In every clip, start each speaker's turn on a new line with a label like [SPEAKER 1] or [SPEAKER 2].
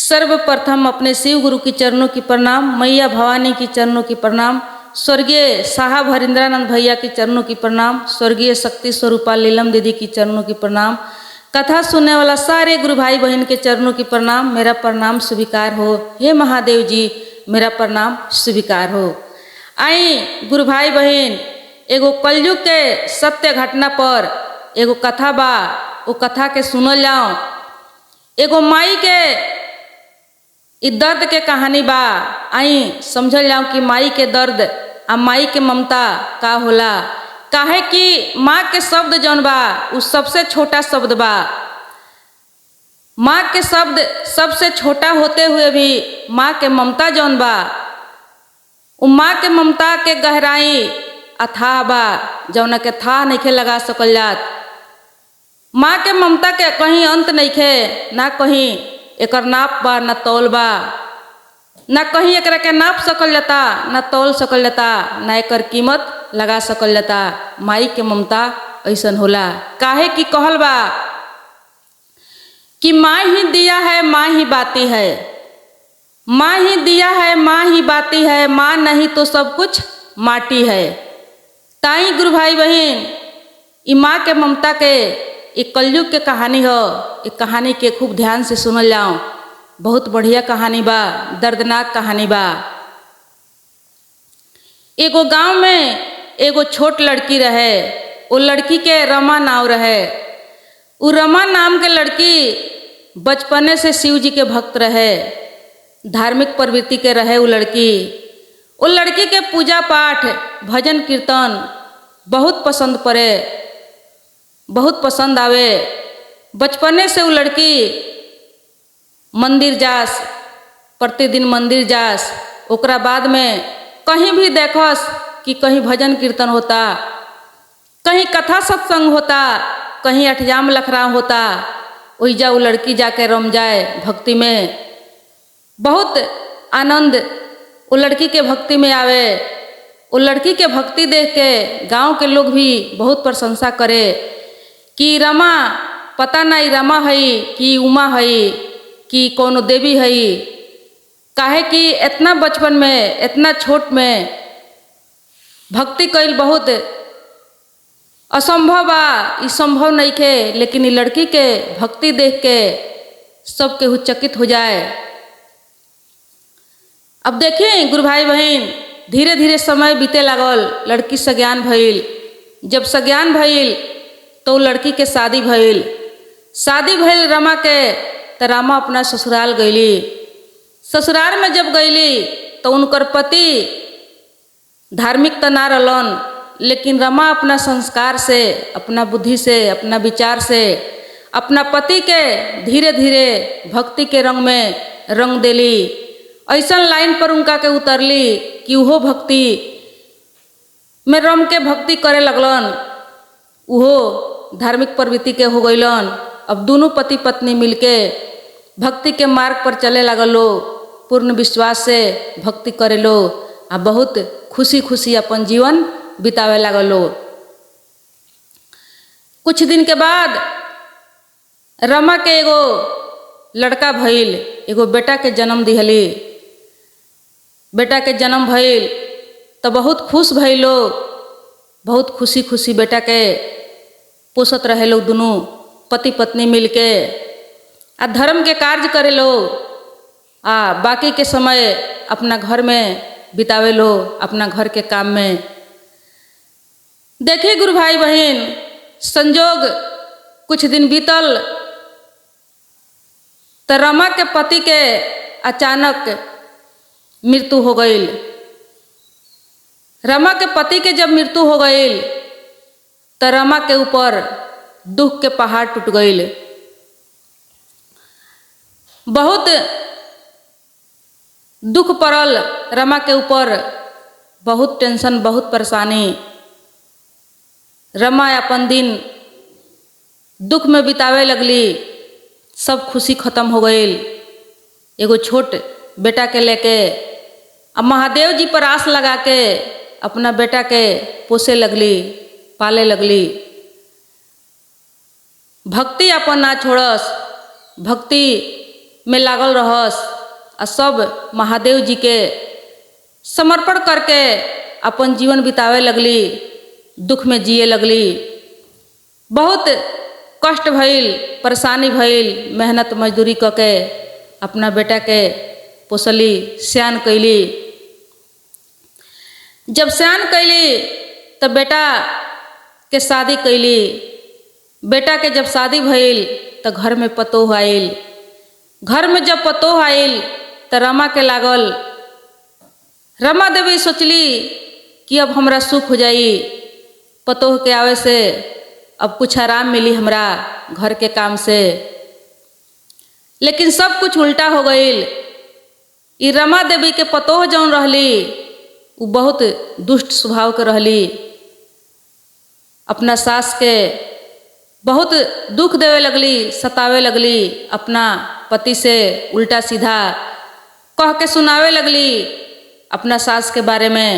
[SPEAKER 1] सर्वप्रथम अपने शिव गुरु की चरणों की प्रणाम, मैया भवानी की चरणों की प्रणाम, स्वर्गीय साहब हरिंद्रानंद भैया की चरणों की प्रणाम, स्वर्गीय शक्ति स्वरूपा लीलम दीदी की चरणों की प्रणाम, कथा सुनने वाला सारे गुरु भाई बहन के चरणों की प्रणाम। मेरा प्रणाम स्वीकार हो। हे महादेव जी, मेरा प्रणाम स्वीकार हो। आई गुरु भाई बहन, एगो कलयुग के सत्य घटना पर एगो कथा बा, वो कथा के सुनल जाओ। एगो माई के इ दर्द के कहानी बा। आई समझल जाओ कि माई के दर्द आ माई के ममता का होला। काहे कि माँ के शब्द जौन बा उ सबसे छोटा शब्द बा। माँ के शब्द सबसे छोटा होते हुए भी माँ के ममता जौन बा, उ माँ के ममता के गहराई अथाह बा, जौन के था नइखे लगा सकल जात। माँ के ममता के कहीं अंत नइखे, ना कहीं एकर नाप बा, ना तौल बा, ना कहीं एकरा के नाप सकल जाता, ना तौल सकल जाता, ना एकर कीमत लगा सकल जाता। माई के ममता ऐसन होला। काहे कि कहल बा कि माँ ही दिया है माँ ही बाती है, माँ ही दिया है माँ ही बाती है, माँ नहीं तो सब कुछ माटी है। ताई गुरु भाई बहन, ई माँ के ममता के एक कलयुग के कहानी हो। एक कहानी के खूब ध्यान से सुनल जाओ। बहुत बढ़िया कहानी बा, दर्दनाक कहानी बा। एगो गांव में एगो छोट लड़की रहे। वो लड़की के रमा नाम रहे। वो रमा नाम के लड़की बचपने से शिव जी के भक्त रहे, धार्मिक प्रवृत्ति के रहे। वो लड़की के पूजा पाठ, भजन कीर्तन बहुत पसंद पड़े, बहुत पसंद आवे। बचपने से वो लड़की मंदिर जास, प्रतिदिन मंदिर जास। ओकरा बाद में कहीं भी देखस कि कहीं भजन कीर्तन होता, कहीं कथा सत्संग होता, कहीं अठजाम लखराम होता, ओइजा वो लड़की जाके रम जाए भक्ति में। बहुत आनंद वो लड़की के भक्ति में आवे। वो लड़की के भक्ति देख के गांव के लोग भी बहुत प्रशंसा करे कि रमा, पता नहीं रमा हई कि उमा हई कि कोनो देवी हई। काहे कि इतना बचपन में, इतना छोट में भक्ति कईल बहुत असंभव बा। ई संभव नहीं खे, लेकिन ई लड़की के भक्ति देख के सब केहू चकित हो जाए। अब देखिए गुरु भाई बहन, धीरे धीरे समय बीते लागल। लड़की सज्ञान भइल। जब सज्ञान भइल तो लड़की के शादी भइल। शादी भइल रमा के, तो रमा अपना ससुराल गईली। ससुराल में जब गईली तो उनकर पति धार्मिक तो ना रहलन, लेकिन रमा अपना संस्कार से, अपना बुद्धि से, अपना विचार से अपना पति के धीरे धीरे भक्ति के रंग में रंग देली। ऐसा लाइन पर उनका के उतरली कि उहो भक्ति में रम के भक्ति करे लगलन। उहो धार्मिक प्रवृत्ति के हो गईलन। अब दोनों पति पत्नी मिलके भक्ति के मार्ग पर चले लगलो, पूर्ण विश्वास से भक्ति करे लो, आ बहुत खुशी खुशी अपन जीवन बितावे लगलो। कुछ दिन के बाद रमा के एगो लड़का भइल, एगो बेटा के जन्म दिहली। बेटा के जन्म भइल तो बहुत खुश भइलो। बहुत खुशी खुशी बेटा के पोसत रहे लोग दोनों पति पत्नी मिलके। आ धर्म के कार्य करे लो, आ बाकी के समय अपना घर में बितावे लो, अपना घर के काम में। देखिए गुरु भाई बहन, संजोग कुछ दिन बीतल तो रमा के पति के अचानक मृत्यु हो गई। रमा के पति के जब मृत्यु हो गई तो रमा के ऊपर दुख के पहाड़ टूट गई। बहुत दुख पड़ल रमा के ऊपर, बहुत टेंशन, बहुत परेशानी। रमा अपन दिन दुख में बितावे लगली। सब खुशी खत्म हो गई। एगो छोट बेटा के लेके अब महादेव जी पर आस लगा के अपना बेटा के पोसे लगली, पाले लगली। भक्ति अपन ना छोड़स, भक्ति में लागल रहस आ सब महादेव जी के समर्पण करके अपन जीवन बितावे लगली, दुख में जिए लगली। बहुत कष्ट भइल, परेशानी भइल, मेहनत मजदूरी करके अपना बेटा के पोसली, सयान कैली। जब सयान कैली तब बेटा के शादी कैली। बेटा के जब शादी भइल तो घर में पतोह आइल। घर में जब पतोह आइल तो रमा के लागल, रमा देवी सोचली कि अब हमरा सुख हो जाई, पतोह के आवे से अब कुछ आराम मिली हमरा घर के काम से। लेकिन सब कुछ उल्टा हो गईल। ई रमा देवी के पतोह जौन रहली उ बहुत दुष्ट स्वभाव के रहली। अपना सास के बहुत दुख देवे लगली, सतावे लगली। अपना पति से उल्टा सीधा कह के सुनावे लगली अपना सास के बारे में।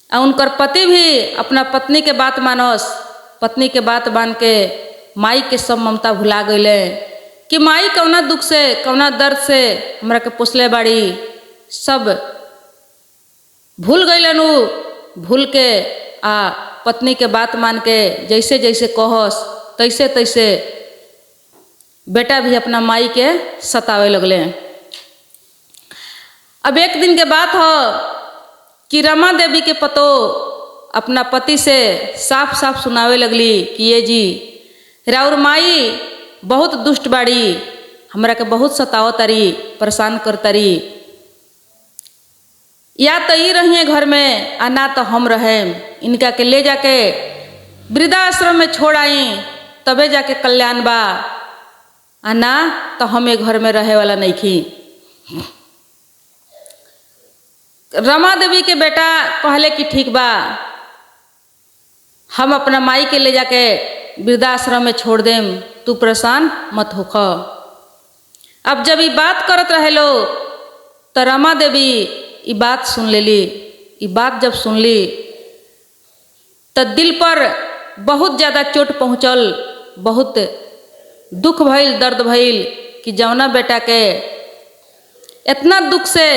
[SPEAKER 1] और उनकर पति भी अपना पत्नी के बात मानस। पत्नी के बात मान के माई के सब ममता भुला गईले कि माई कौना दुख से, कौना दर्द से हमरा के पोसले बाड़ी, सब भूल गईलन। उ भूल के आ पत्नी के बात मान के जैसे जैसे कहस तैसे तैसे बेटा भी अपना माई के सतावे लगले। अब एक दिन के बात हो कि रमा देवी के पतो अपना पति से साफ साफ सुनावे लगली कि ये जी राउर माई बहुत दुष्ट बाड़ी, हमरा के बहुत सताव तारी, परेशान कर तारी। या तो ई रहिए घर में आ ना तो हम रहें। इनका के ले जाके वृद्धाश्रम में छोड़ आई तबे जाके कल्याण बा, आ ना तो हमें घर में रहे वाला नहीं थी। रमा देवी के बेटा कहले कि ठीक बा, हम अपना माई के ले जाके वृद्धाश्रम में छोड़ देम, तू परेशान मत होख। अब जब ये बात करत रहे लो तो रमा देवी ये बात सुन लेली। ये बात जब सुन ली तो दिल पर बहुत ज़्यादा चोट पहुँचल, बहुत दुख भइल, दर्द भइल कि जौना बेटा के इतना दुख से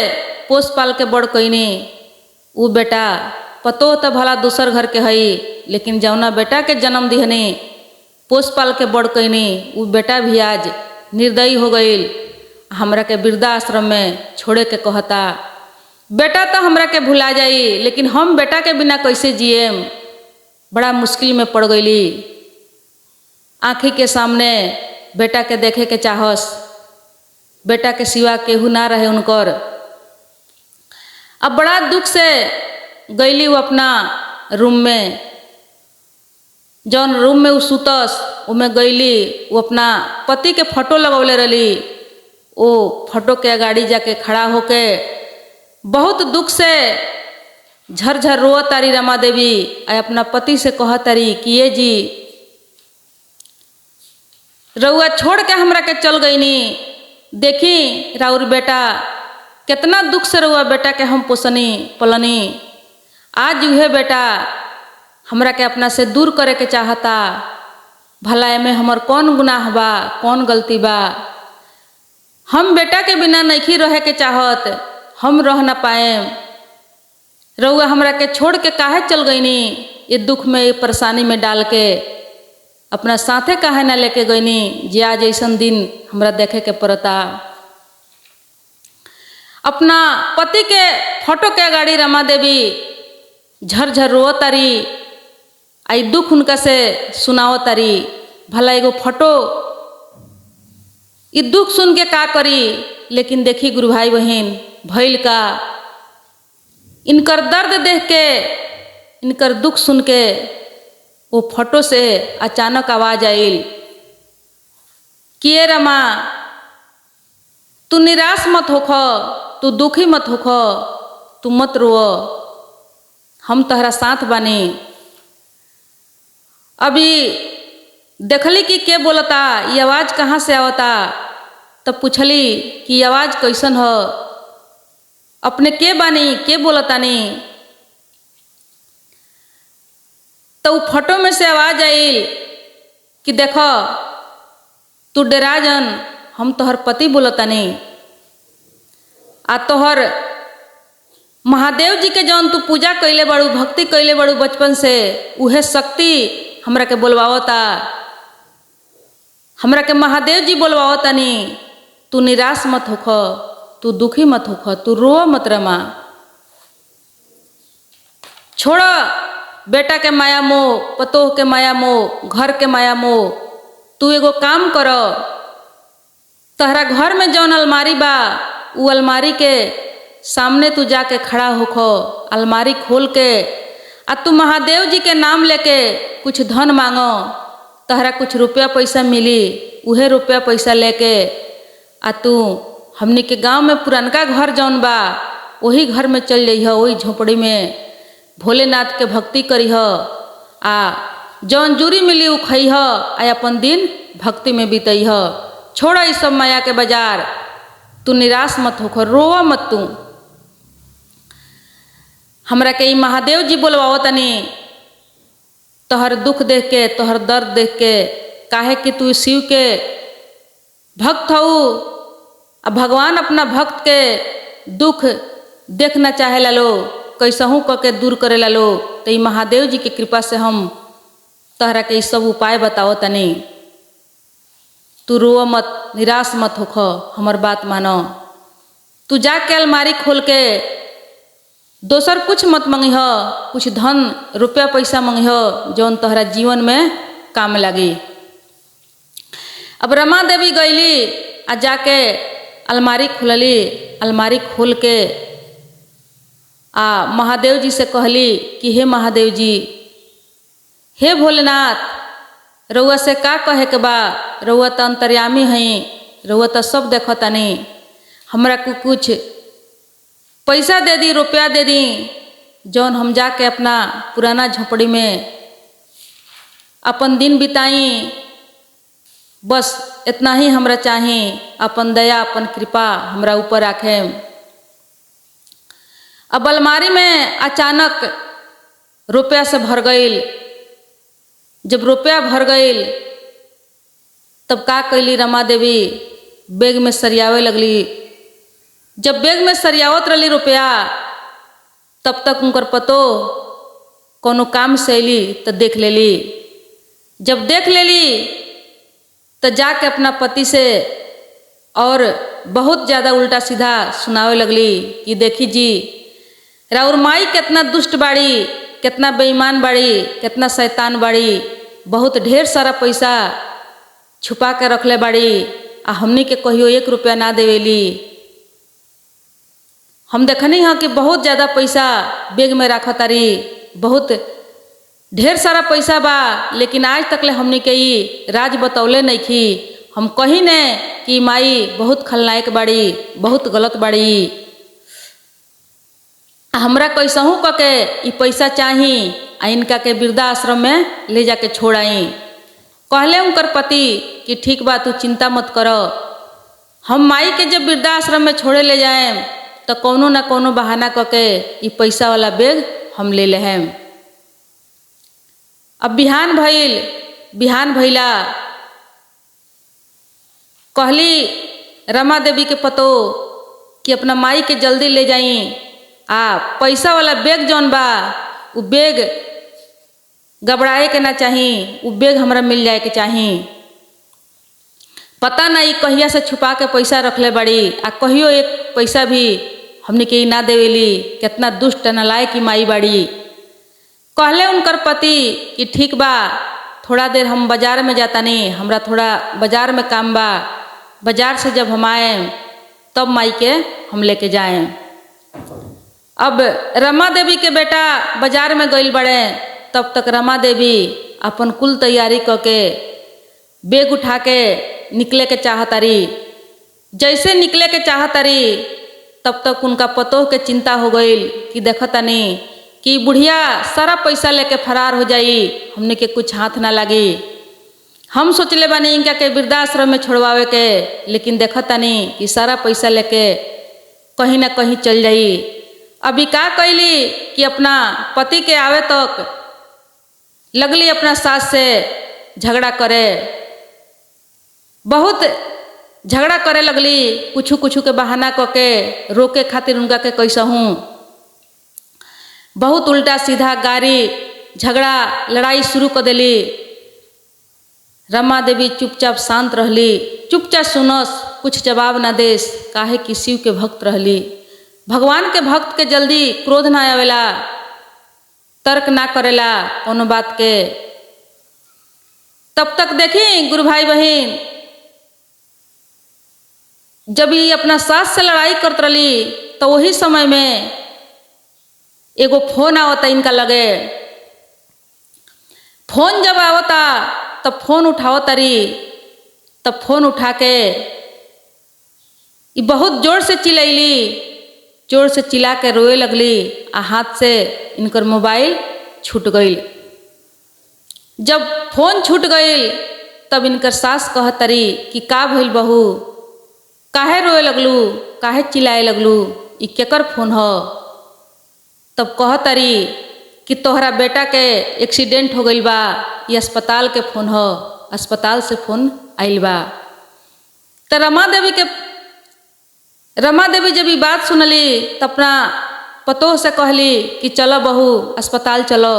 [SPEAKER 1] पोस पाल के बड़ कईनी, वो बेटा पतो तो भला दूसर घर के हई, लेकिन जौना बेटा के जन्म दिहनी, पोस पाल के बड़ कईनी, वो बेटा भी आज निर्दयी हो गईल। हमरा के वृद्धाश्रम में छोड़े के कहता। बेटा तो हमरा के भुला जाई, लेकिन हम बेटा के बिना कैसे जिएम। बड़ा मुश्किल में पड़ गईली। आँखी के सामने बेटा के देखे के चाहस, बेटा के सिवा केहू ना रहे उनकर। अब बड़ा दुख से गईली वो अपना रूम में, जौन रूम में वो सुतस उमें गईली। वो अपना पति के फोटो लगौले रही। वो फोटो के अगाड़ी जाके खड़ा होके बहुत दुख से झरझर रोअ तारी रमा देवी। आ अपना पति से कह तारी कि ये जी रउआ छोड़ के हमरा के चल गईनी, देखी राउर बेटा कितना दुख से रउआ बेटा के हम पोसनी पलनी। आज उहे बेटा हमरा के अपना से दूर करे के चाहता। भला एमे हमर कौन गुनाह बा, कौन गलती बा। हम बेटा के बिना नहीं रहे के चाहत, हम रह ना पाए। रउआ हमरा के छोड़ के काहे चल गईनी, ये दुख में, ये परेशानी में डाल के अपना साथे काहे ना लेके गईनी, जे आज ऐसन दिन हमरा देखे के पड़ता। अपना पति के फोटो के अगाड़ी रमा देवी झरझर रो तारी। आई दुख उनका से सुनाओ तारी। भला एगो फोटो ये दुख सुन के का करी। लेकिन देखी गुरु भाई बहन भइल का, इनकर दर्द देख के, इनकर दुख सुन के वो फोटो से अचानक आवाज आइल कि ये रमा तू निराश मत होख, तू दुखी मत होख, तू मत रो, हम तहरा साथ बानी। अभी देखली कि के बोलता, ये आवाज़ कहाँ से आवता। तब पूछली कि आवाज़ कैसन हो, अपने के बानी, के बोलतानी। तो वो फोटो में से आवाज़ आइल कि देखो तू डरा जन, हम तोहर पति बोलतानी। आ तोहर महादेव जी के जौन तू पूजा कैले बड़ू, भक्ति कैले बड़ू बचपन से, उहे शक्ति हमरा के बोलवावता। हमरा के महादेव जी बोलवावतानी। तू निराश मत होख, तू दुखी मत होख, तू रो मत रमा। छोड़ बेटा के माया मोह, पतोह के माया मोह, घर के माया मोह। तू एगो काम कर, तहरा घर में जौन अलमारी बा, उ अलमारी के सामने तू जाके खड़ा होख, अलमारी खोल के आ तू महादेव जी के नाम लेके कुछ धन मांगो। तहरा कुछ रुपया पैसा मिली, उहे रुपया पैसा लेके आ तू हमनी के गांव में पुरनका घर जौन बा, वही घर में चल जइह, वही झोपड़ी में भोलेनाथ के भक्ति करीह। आ जौन जूरी मिली उ खइह, आ अपन दिन भक्ति में बीतइह। छोड़ ई सब माया के बाजार, तू निराश मत होख, रोवा मत तू। हमरा के ई महादेव जी बोलवावतनी तोहर दुख देख के, तोहर दर्द देख के। काहे कि तू शिव के भक्त हऊ, आ भगवान अपना भक्त के दुख देखना चाहे लो, कैसहू क के दूर करे लो। तो ई महादेव जी के कृपा से हम तहरा के ई सब उपाय बताओ तनी। तू रो मत, निराश मत होख, हमर बात मानो। तू जाके अलमारी खोल के दोसर कुछ मत मंगिह, कुछ धन रुपया पैसा मंगिह जौन तोहरा जीवन में काम लगी। अब रमा देवी गईली आ जाके अलमारी खुलली। अलमारी खोल के आ महादेव जी से कहली कि हे महादेव जी, हे भोलेनाथ, रउआ से का कहे के बा? रउआ तो अंतर्यामी हई, रउआ तो सब देखतानी। हमरा को कुछ पैसा दे दी, रुपया दे दी, जौन हम जाके अपना पुराना झोपड़ी में अपन दिन बिताई। बस इतना ही हमरा चाही। अपन दया, अपन कृपा हमरा ऊपर राखे। अब अलमारी में अचानक रुपया से भर गईल। जब रुपया भर गईल तब का कैली रमा देवी? बैग में सरियावे लगली। जब बैग में सरियावत रही रुपया, तब तक उनकर पतो कोनो काम से अली तो देख लेली। जब देख लेली तो जाके अपना पति से और बहुत ज़्यादा उल्टा सीधा सुनावे लगली कि देखी जी, राउर माई कितना दुष्ट बाड़ी, कितना बेईमान बाड़ी, कितना शैतान बाड़ी। बहुत ढेर सारा पैसा छुपा के रखले बाड़ी, आ हमनी के कहियो 1 रुपया ना देवेली। हम देखनी हाँ कि बहुत ज़्यादा पैसा बैग में रखतारी, बहुत ढेर सारा पैसा बा, लेकिन आज तक ले हमनी के ई राज बतौले नहीं की। हम कही ने कि माई बहुत खलनायक बाड़ी, बहुत गलत बाड़ी। हमरा कैसहू क के ई पैसा चाही, आ इनका के वृद्धाश्रम में ले जाके छोड़ आई। कहले उनकर पति कि ठीक बा, तू चिंता मत करो। हम माई के जब वृद्धाश्रम में छोड़े ले जाए तो कोनो ना कोनो बहाना क के ई पैसा वाला बैग हम ले लेहेम। अब बिहान भइल। बिहान भइला कहली रमा देवी के पतो कि अपना माई के जल्दी ले जाई, आ पैसा वाला बैग जौन बा उ बैग गबड़ाए के ना चाही, उ बैग हमरा मिल जाए के चाही। पता नहीं कहिया से छुपा के पैसा रखले बड़ी, आ कहियो एक पैसा भी हमने के ना देवेली। कितना दुष्ट नालायक की माई बाड़ी। कहले उनकर पति कि ठीक बा, थोड़ा देर हम बाजार में जाता नहीं, हमरा थोड़ा बाजार में काम बा। बाजार से जब हम आए तब माई के हम लेके जाएं। अब रमा देवी के बेटा बाजार में गइल बड़े, तब तक रमा देवी अपन कुल तैयारी क के बैग उठा के निकले के चाहतारी। जैसे निकले के चाहतारी तब तक उनका पतोह के चिंता हो गई कि देखतानी कि बुढ़िया सारा पैसा लेके फरार हो जाई, हमने के कुछ हाथ ना लगी। हम सोचले बानी इनका के वृद्धाश्रम में छोड़वावे के, लेकिन देखतानी कि सारा पैसा लेके कहीं ना कहीं चल जाई। अभी का कैली कि अपना पति के आवे तक लगली अपना सास से झगड़ा करे। बहुत झगड़ा करे लगली, कुछ कुछ के बहाना करके रोके खातिर उनका के कैसा हूँ बहुत उल्टा सीधा गारी झगड़ा लड़ाई शुरू कर दिली। रमा देवी चुपचाप शांत रहली, चुपचाप सुनस, कुछ जवाब ना देस, काहे कि शिव के भक्त रहली। भगवान के भक्त के जल्दी क्रोध ना आवेला, तर्क ना करेला कोनो बात के। तब तक देखी गुरु भाई बहन, जब ये अपना सास से लड़ाई करत रही तो वही समय में एगो फोन आवता इनका लगे। फोन जब आवता तब फोन उठाओ तरी, तब फोन उठा के बहुत जोर से चिल्लैली, जोर से चिल्ला के रोए लगली आ हाथ से इनकर मोबाइल छूट गई। जब फोन छूट गई तब इनकर सास कहतरी कि का भइल बहू, काहे रोए लगलू, काहे चिल्लाए लगलू, ई केकर फोन हो। तब कहतरी कि तोहरा बेटा के एक्सीडेंट हो गई बा, ये अस्पताल के फोन हो, अस्पताल से फोन आइल बा। तो रमा देवी जब ये बात सुनली तो अपना पतोह से कहली कि चलो बहू अस्पताल चलो।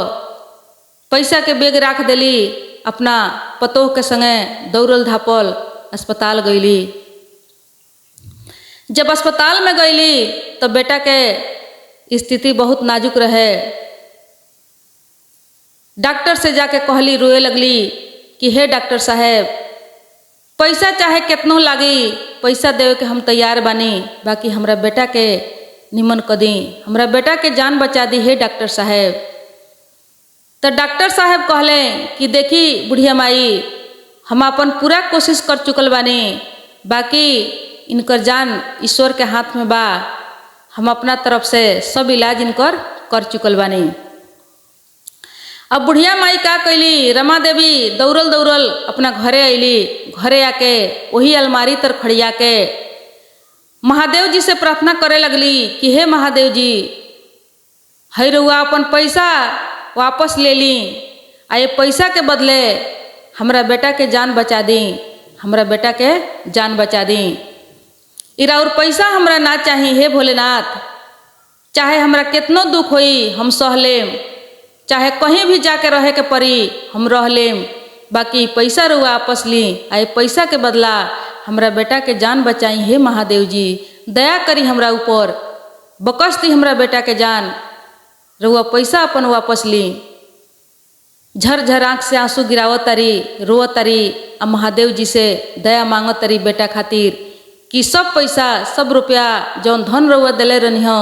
[SPEAKER 1] पैसा के बैग रख देली, अपना पतोह के संगे दौड़ल धापल अस्पताल गईली। जब अस्पताल में गईली तो बेटा के स्थिति बहुत नाजुक रहे। डॉक्टर से जाके कहली, रोए लगली कि हे डॉक्टर साहब, पैसा चाहे कितनो लागी, पैसा देवे के हम तैयार बानी, बाकी हमरा बेटा के निमन कर दी, हमरा बेटा के जान बचा दी हे डॉक्टर साहब। तो डॉक्टर साहब कहले कि देखी बुढ़िया माई, हम अपन पूरा कोशिश कर चुकल बानी, बाकी इनकर जान ईश्वर के हाथ में बा, हम अपना तरफ से सब इलाज इनकर कर चुकल बानी। अब बुढ़िया माई का कैली, रमा देवी दौड़ल दौड़ल अपना घरे अली। घरे आके वही अलमारी तर खड़िया के महादेव जी से प्रार्थना करे लगली कि हे महादेव जी, है रउआ अपन पैसा वापस ले ली, आ ये पैसा के बदले हमरा बेटा के जान बचा दी, हमरा बेटा के जान बचा दी। इरा और पैसा हमरा ना चाहिए हे भोलेनाथ, चाहे हमरा कितनो दुख होई हम सह लेम, चाहे कहीं भी जाके रहे के पड़ी हम रह लेम, बाकी पैसा रुआ वापस ली, आए पैसा के बदला हमरा बेटा के जान बचाई हे महादेव जी, दया करी हमरा ऊपर, बकस दी हमरा बेटा के जान, रुआ पैसा अपन वापस ली। झरझर आँख से आंसू गिरावत तारी, रोवत तारी, आ महादेव जी से दया मांगत तारी बेटा खातिर कि सब पैसा सब रुपया जौन धन रउआ दिले रहनी हो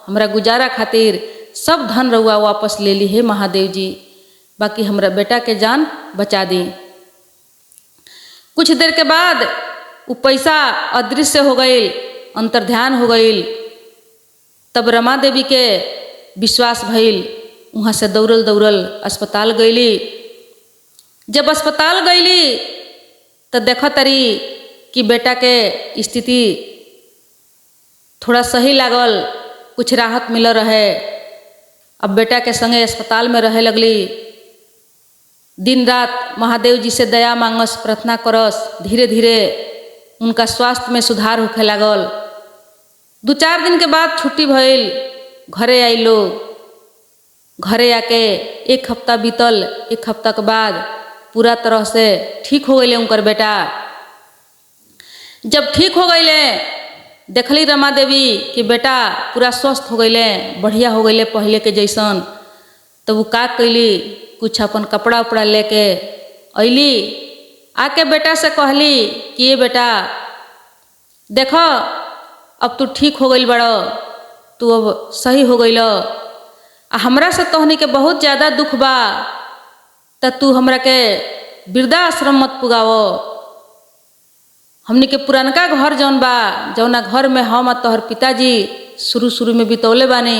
[SPEAKER 1] हमरा गुजारा खातिर, सब धन रउआ वापस ले ली हे महादेव जी, बाकी हमरा बेटा के जान बचा दी। कुछ देर के बाद वो पैसा अदृश्य हो गई, अंतर्ध्यान हो गई। तब रमा देवी के विश्वास भइल, वहाँ से दौड़ल दौड़ल अस्पताल गईली। जब अस्पताल गईली तो देख तरी कि बेटा के स्थिति थोड़ा सही लागल, कुछ राहत मिल रहे। अब बेटा के संगे अस्पताल में रहे लगली, दिन रात महादेव जी से दया मांगस, प्रार्थना करस। धीरे धीरे उनका स्वास्थ्य में सुधार होखे लागल। 2-4 दिन के बाद छुट्टी भइल, घरे आई लोग। घरे आके 1 हफ्ता बीतल, 1 हफ्ता के बाद पूरा तरह से ठीक हो गए उनकर बेटा। जब ठीक हो गए देखली रमा देवी कि बेटा पूरा स्वस्थ हो गए, बढ़िया हो गए पहले के जैसन। तो वो का कैली, कुछ अपन कपड़ा उपड़ा लेके अली, आके बेटा से कहली कि ये बेटा देखो अब तू ठीक हो गई बड़ो, तू अब सही हो गई, आ हमरा से तोहनी के बहुत ज़्यादा दुख बा, तो तू हमरा के वृद्धाश्रम मत पुगावो। हमनी के पुरानका घर जौन बा, जौना घर में हम तोहर पिताजी शुरू में बितौले बानी,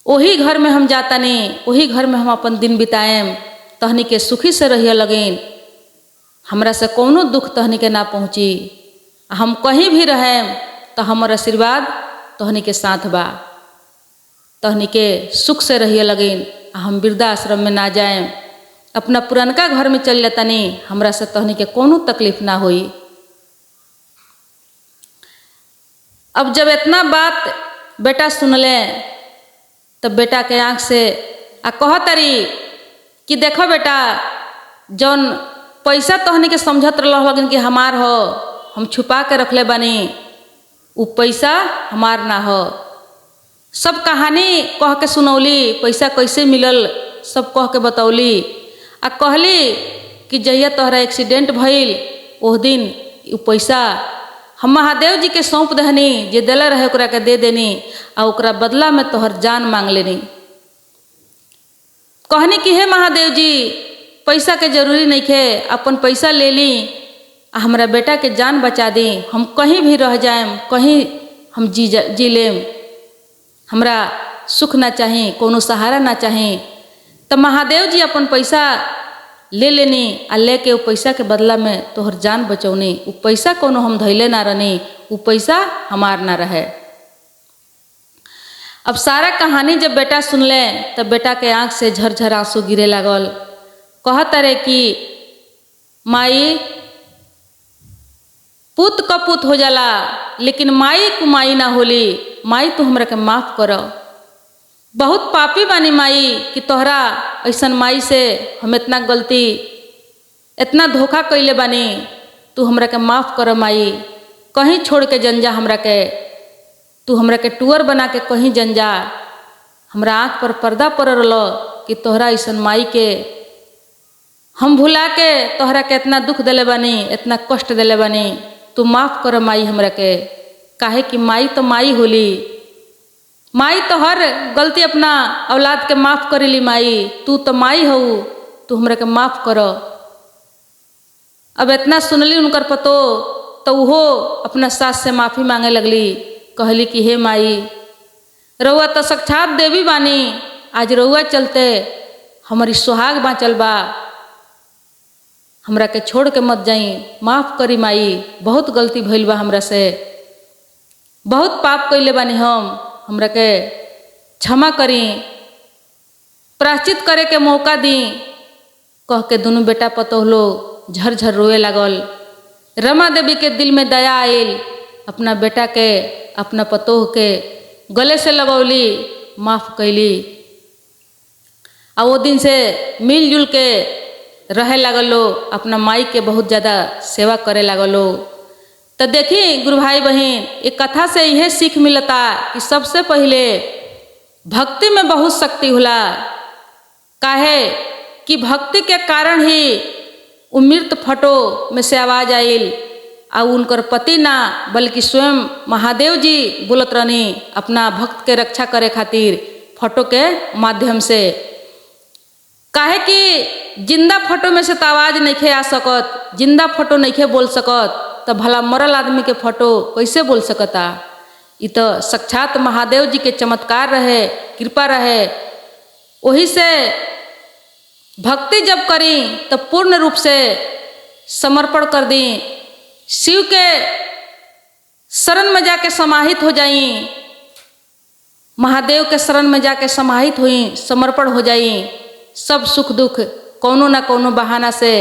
[SPEAKER 1] वही घर में हम जातानी, वही घर में हम अपन दिन बिताएम, तहनी के सुखी से रहिए लगिन, हमरा से कोनो दुख तहनी के ना पहुँची। हम कहीं भी रहें तो हमार आशीर्वाद तहनी के साथ बा, तहनी के सुख से रहिए लगिन, हम वृद्धाश्रम में ना जाएं, अपना पुरानका घर में चल जातानी, हमरा से तहनी के कोनो तकलीफ ना होई। अब जब इतना बात बेटा सुन ले तब बेटा के आँख से कह तरी कि देखो बेटा, जौन पैसा तोहनी के समझत रहल कि हमार हो, हम छुपा के रखले बानी, उ पैसा हमार ना हो। सब कहानी कह के सुनौली, पैसा कैसे मिलल सब कह के बतौली। कहली कि जहिया तोहरा एक्सीडेंट भइल ओह दिन उ पैसा हम महादेव जी के सौंप दहनी, जे दिले रहे ओकरा के दे देनी, आ ओकरा बदला में तोहर जान मांग लेनी। कहनी कि हे महादेव जी, पैसा के जरूरी नहीं खे, अपन पैसा ले ली आ हमरा बेटा के जान बचा दी। हम कहीं भी रह जाएम, कहीं हम जी लेम, हमरा सुख ना चाही, कोनो सहारा ना चाही। तो महादेव जी अपन पैसा ले लेनी आ लेके उ पैसा के बदला में तोहर जान बचौनी। उ पैसा कोनो हम धैले ना रहनी, उ पैसा हमार ना रहे। अब सारा कहानी जब बेटा सुन ले तब बेटा के आँख से झरझर आंसू गिरे लागल। कहत रे कि माई, पुत कपूत हो जाला लेकिन माई कुमाई ना होली। माई तू हमरा के माफ कर, बहुत पापी बानी माई कि तोहरा ऐसन माई से हम इतना गलती, इतना धोखा कैले बानी। तू हमरा के माफ कर माई, कहीं छोड़ के जंजा हमरा के, तू हमरा के टूअर बना के कहीं जंजा। हमरा आँख पर पर्दा पड़ल कि तोहरा ऐसन माई के हम भुला के तोहरा के इतना दुख दिले बानी, इतना कष्ट दिले बानी। तू माफ कर माई हमरा के, काहे कि माई तो माई होली। माई तो हर गलती अपना औलाद के माफ करेली। माई तू तो माई हो, तू हमरा के माफ कर। अब इतना सुनली उनकर पतो तो वो अपना सास से माफ़ी मांगे लगली। कहली कि हे माई, रउआ तो साक्षात देवी बानी, आज रउआ चलते हमारी सुहाग बाँचल बा, हमरा के छोड़ के मत जाई, माफ़ करी माई, बहुत गलती भइल बा हमरा से, बहुत पाप कैले बानी हम, हमरा के क्षमा करी, प्रायश्चित करे के मौका दी। कह के दोनों बेटा पतोह लोग झरझर रोए लागल। रमा देवी के दिल में दया आयल, अपना बेटा के अपना पतोह के गले से लगौली, माफ़ कैली। आ वो दिन से मिलजुल के रहे लागलो, अपना माई के बहुत ज़्यादा सेवा करे लागलो। तो देखी गुरु भाई बहन, एक कथा से यह सीख मिलता कि सबसे पहले भक्ति में बहुत शक्ति होला। काहे कि भक्ति के कारण ही उ मृत फटो में से आवाज आयल। आ उनकर पति ना बल्कि स्वयं महादेव जी बोलत रहनी अपना भक्त के रक्षा करे खातिर फोटो के माध्यम से। काहे कि जिंदा फोटो में से तो आवाज नहीं खे आ सकत, जिंदा फोटो नहीं खे बोल सकत, तो भला मरल आदमी के फोटो कैसे बोल सकता। ये तो साक्षात महादेव जी के चमत्कार रहे, कृपा रहे। वही से भक्ति जब करी तो पूर्ण रूप से समर्पण कर दी, शिव के शरण में जाके समाहित हो जाई, महादेव के शरण में जाके समाहित हुई, समर्पण हो जाई। सब सुख दुख कोनो ना कोनो बहाना से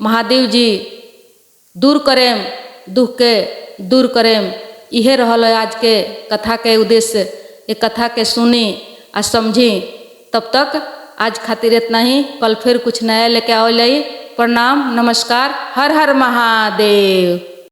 [SPEAKER 1] महादेव जी दूर करेम, दुख के दूर करेम। इहे रहल आज के कथा के उद्देश्य। ये कथा के सुनी आ समझी। तब तक आज खातिर इतना ही, कल फिर कुछ नया लेके आओ। प्रणाम, नमस्कार, हर हर महादेव।